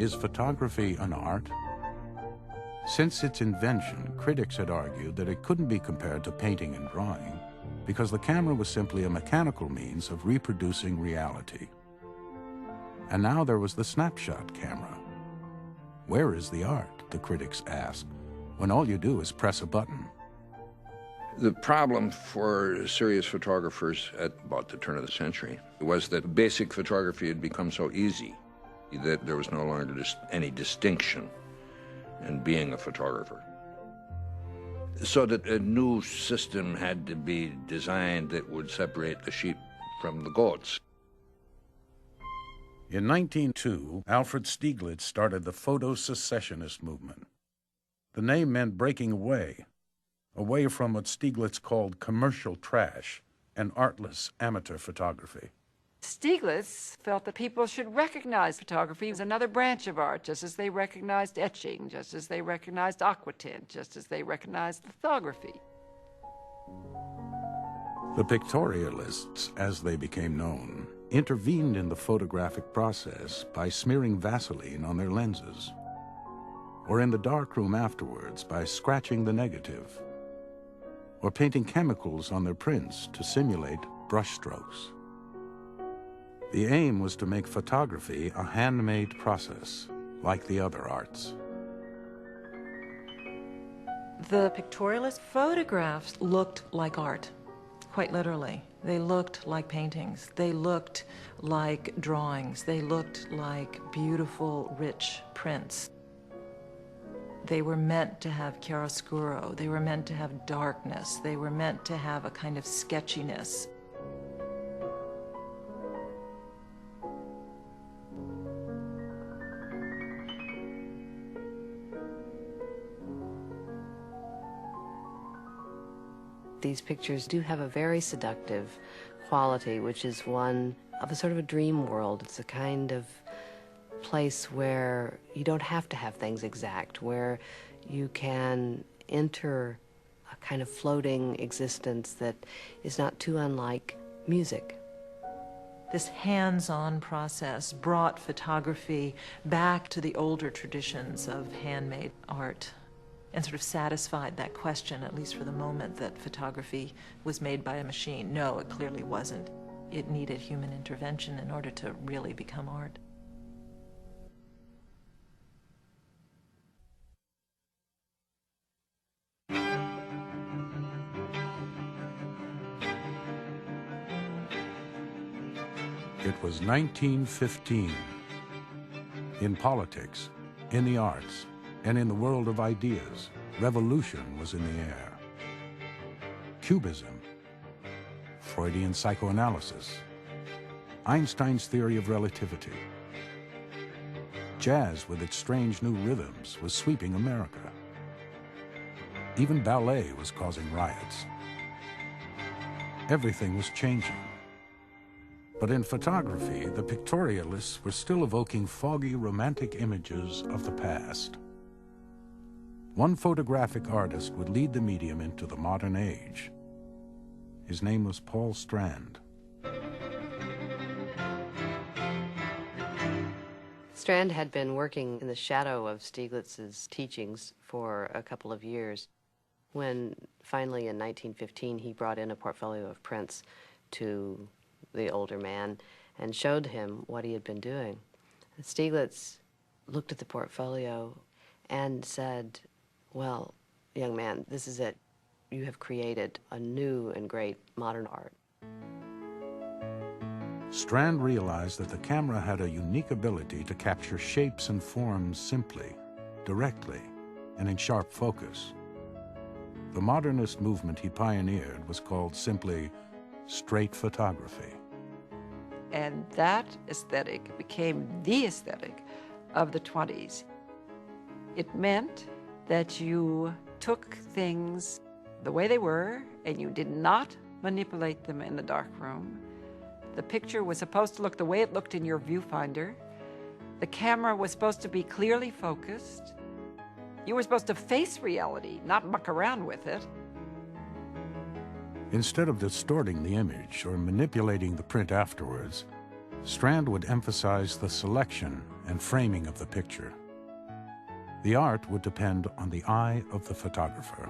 Is photography an art? Since its invention, critics had argued that it couldn't be compared to painting and drawing because the camera was simply a mechanical means of reproducing reality. And now there was the snapshot camera. Where is the art, the critics asked, when all you do is press a button? The problem for serious photographers at about the turn of the century was that basic photography had become so easy that there was no longer any distinction in being a photographer. So that a new system had to be designed that would separate the sheep from the goats. In 1902, Alfred Stieglitz started the photo-secessionist movement. The name meant breaking away from what Stieglitz called commercial trash and artless amateur photography. Stieglitz felt that people should recognize photography as another branch of art, just as they recognized etching, just as they recognized aquatint, just as they recognized lithography. The pictorialists, as they became known, intervened in the photographic process by smearing Vaseline on their lenses, or in the darkroom afterwards by scratching the negative, or painting chemicals on their prints to simulate brushstrokes. The aim was to make photography a handmade process, like the other arts. The pictorialist photographs looked like art, quite literally. They looked like paintings. They looked like drawings. They looked like beautiful, rich prints. They were meant to have chiaroscuro. They were meant to have darkness. They were meant to have a kind of sketchiness. These pictures do have a very seductive quality, which is one of a sort of a dream world. It's a kind of place where you don't have to have things exact, where you can enter a kind of floating existence that is not too unlike music. This hands-on process brought photography back to the older traditions of handmade art and sort of satisfied that question, at least for the moment, that photography was made by a machine. No, it clearly wasn't. It needed human intervention in order to really become art. It was 1915. In politics, in the arts, and in the world of ideas, revolution was in the air. Cubism, Freudian psychoanalysis, Einstein's theory of relativity. Jazz, with its strange new rhythms, was sweeping America. Even ballet was causing riots. Everything was changing. But in photography, the pictorialists were still evoking foggy, romantic images of the past. One photographic artist would lead the medium into the modern age. His name was Paul Strand. Strand had been working in the shadow of Stieglitz's teachings for a couple of years when finally in 1915 he brought in a portfolio of prints to the older man and showed him what he had been doing. And Stieglitz looked at the portfolio and said, "Well, young man, this is it. You have created a new and great modern art." Strand realized that the camera had a unique ability to capture shapes and forms simply, directly, and in sharp focus. The modernist movement he pioneered was called simply straight photography. And that aesthetic became the aesthetic of the 20s. It meant that you took things the way they were and you did not manipulate them in the darkroom. The picture was supposed to look the way it looked in your viewfinder. The camera was supposed to be clearly focused. You were supposed to face reality, not muck around with it. Instead of distorting the image or manipulating the print afterwards, Strand would emphasize the selection and framing of the picture. The art would depend on the eye of the photographer.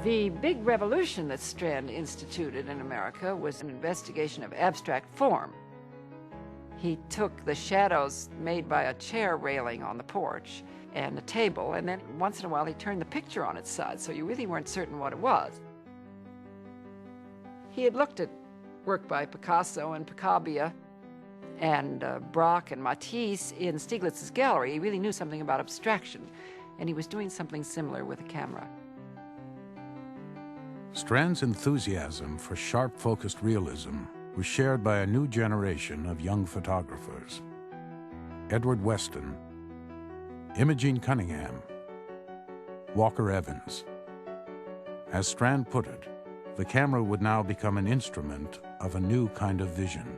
The big revolution that Strand instituted in America was an investigation of abstract form. He took the shadows made by a chair railing on the porch and a table, and then once in a while he turned the picture on its side, so you really weren't certain what it was. He had looked at work by Picasso and Picabia and Braque and Matisse in Stieglitz's gallery. He really knew something about abstraction, and he was doing something similar with a camera. Strand's enthusiasm for sharp-focused realism was shared by a new generation of young photographers. Edward Weston, Imogene Cunningham, Walker Evans. As Strand put it, the camera would now become an instrument of a new kind of vision.